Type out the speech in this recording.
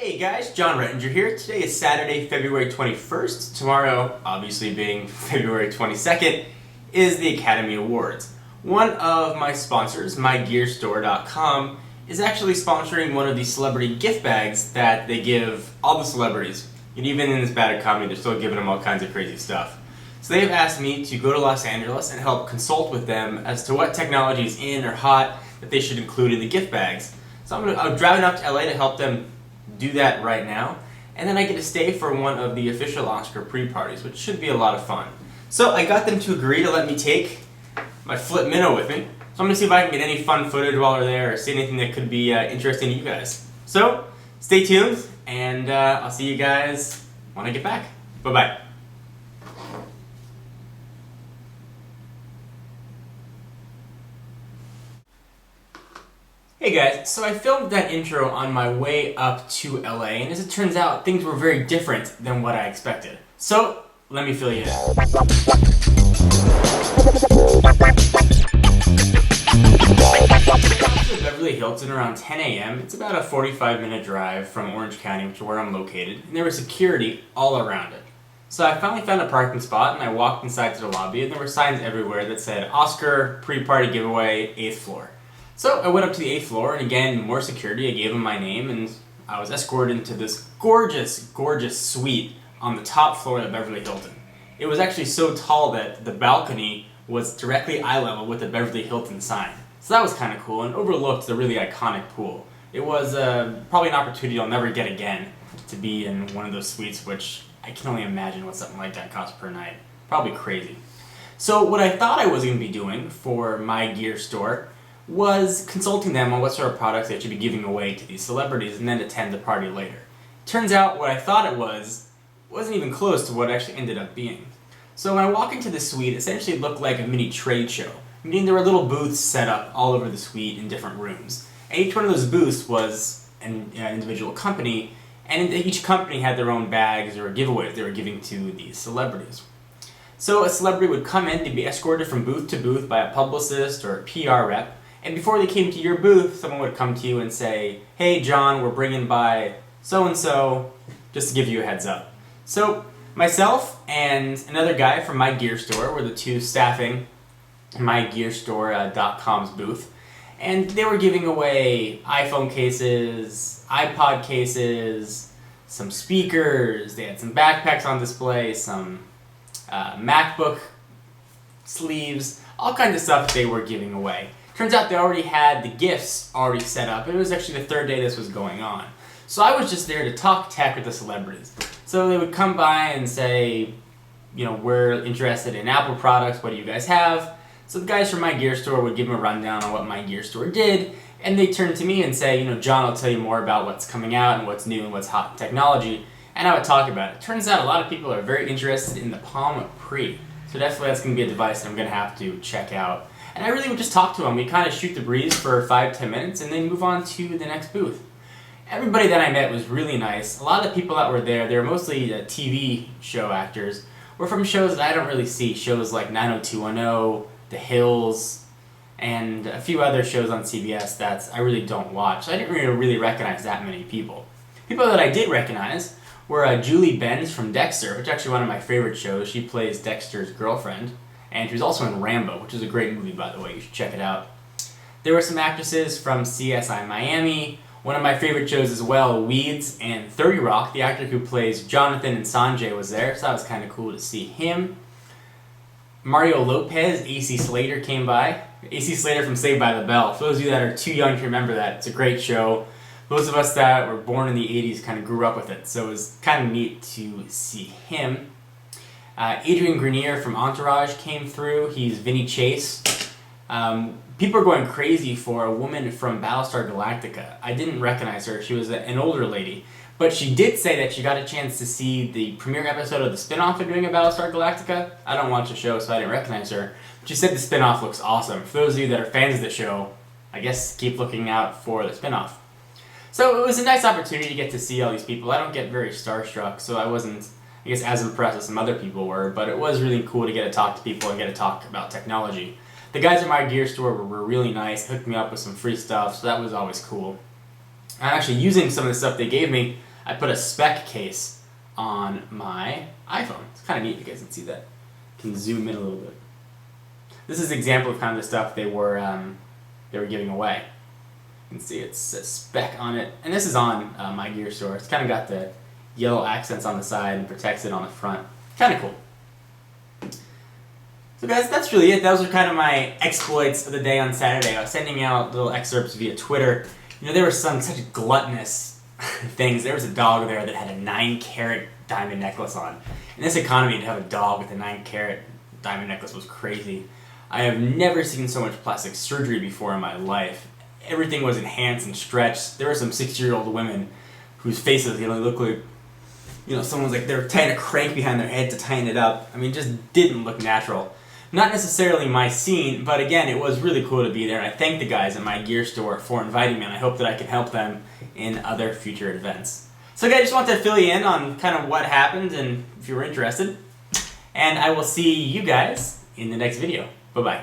Hey guys, John Rettinger here. Today is Saturday, February 21st. Tomorrow, obviously being February 22nd, is the Academy Awards. One of my sponsors, MyGearStore.com, is actually sponsoring one of the celebrity gift bags that they give all the celebrities. And even in this bad economy, they're still giving them all kinds of crazy stuff. So they've asked me to go to Los Angeles and help consult with them as to what technology is in or hot that they should include in the gift bags. So I'm driving up to LA to help them do that right now, and then I get to stay for one of the official Oscar pre-parties, which should be a lot of fun. So I got them to agree to let me take my Flip Minnow with me, so I'm going to see if I can get any fun footage while we're there or see anything that could be interesting to you guys. So stay tuned, and I'll see you guys when I get back. Bye-bye. Hey guys, so I filmed that intro on my way up to LA, and as it turns out, things were very different than what I expected. So, let me fill you in. Beverly Hilton around 10 a.m. It's about a 45-minute drive from Orange County, which is where I'm located, and there was security all around it. So I finally found a parking spot, and I walked inside to the lobby, and there were signs everywhere that said, Oscar pre-party giveaway, 8th floor. So I went up to the 8th floor, and again, more security. I gave them my name, and I was escorted into this gorgeous, gorgeous suite on the top floor of Beverly Hilton. It was actually so tall that the balcony was directly eye level with the Beverly Hilton sign. So that was kind of cool, and overlooked the really iconic pool. It was probably an opportunity I'll never get again to be in one of those suites, which I can only imagine what something like that costs per night. Probably crazy. So what I thought I was going to be doing for my gear store was consulting them on what sort of products they should be giving away to these celebrities and then attend the party later. Turns out what I thought it wasn't even close to what it actually ended up being. So when I walk into the suite, it essentially looked like a mini trade show, meaning there were little booths set up all over the suite in different rooms. And each one of those booths was an individual company, and each company had their own bags or giveaways they were giving to these celebrities. So a celebrity would come in to be escorted from booth to booth by a publicist or a PR rep. And before they came to your booth, someone would come to you and say, hey John, we're bringing by so-and-so, just to give you a heads up. So myself and another guy from My Gear Store were the two staffing MyGearStore.com's booth. And they were giving away iPhone cases, iPod cases, some speakers, they had some backpacks on display, some MacBook sleeves, all kinds of stuff they were giving away. Turns out they already had the gifts already set up. It was actually the third day this was going on. So I was just there to talk tech with the celebrities. So they would come by and say, you know, we're interested in Apple products, what do you guys have? So the guys from My Gear Store would give them a rundown on what My Gear Store did, and they turn to me and say, you know, John, I'll tell you more about what's coming out and what's new and what's hot in technology, and I would talk about it. Turns out a lot of people are very interested in the Palm Pre, so definitely that's going to be a device that I'm going to have to check out. And I really would just talk to them. We kind of shoot the breeze for 5-10 minutes and then move on to the next booth. Everybody that I met was really nice. A lot of the people that were there, they were mostly TV show actors, were from shows that I don't really see. Shows like 90210, The Hills, and a few other shows on CBS that I really don't watch. So I didn't really recognize that many people. People that I did recognize were Julie Benz from Dexter, which is actually one of my favorite shows. She plays Dexter's girlfriend. And she was also in Rambo, which is a great movie, by the way. You should check it out. There were some actresses from CSI Miami, one of my favorite shows as well, Weeds, and 30 Rock. The actor who plays Jonathan and Sanjay was there, so that was kind of cool to see him. Mario Lopez, AC Slater came by. AC Slater from Saved by the Bell. For those of you that are too young to remember that, it's a great show. Those of us that were born in the 80s kind of grew up with it, so it was kind of neat to see him. Adrian Grenier from Entourage came through. He's Vinny Chase. People are going crazy for a woman from Battlestar Galactica. I didn't recognize her. She was an older lady. But she did say that she got a chance to see the premiere episode of the spin-off they're doing of Battlestar Galactica. I don't watch the show, so I didn't recognize her. But she said the spin-off looks awesome. For those of you that are fans of the show, I guess keep looking out for the spin-off. So it was a nice opportunity to get to see all these people. I don't get very starstruck, so I wasn't, I guess, as impressed as some other people were, but it was really cool to get to talk to people and get to talk about technology. The guys at My Gear Store were really nice, hooked me up with some free stuff, so that was always cool. I'm actually using some of the stuff they gave me I put a spec case on my iPhone. It's kind of neat. You guys can see that. Can zoom in a little bit. This is an example of kind of the stuff they were giving away. You can see it says spec on it, and this is on my gear store. It's kind of got the yellow accents on the side and protects it on the front. Kind of cool. So guys, that's really it. Those are kind of my exploits of the day on Saturday. I was sending out little excerpts via Twitter. You know, there were some such gluttonous things. There was a dog there that had a 9-carat diamond necklace on. In this economy, to have a dog with a 9-carat diamond necklace was crazy. I have never seen so much plastic surgery before in my life. Everything was enhanced and stretched. There were some 60-year-old women whose faces, looked like, someone was like, they were tying a crank behind their head to tighten it up. I mean, it just didn't look natural. Not necessarily my scene, but again, it was really cool to be there, and I thank the guys at my gear store for inviting me, and I hope that I can help them in other future events. So guys, I just want to fill you in on kind of what happened, and if you were interested. And I will see you guys in the next video. Bye-bye.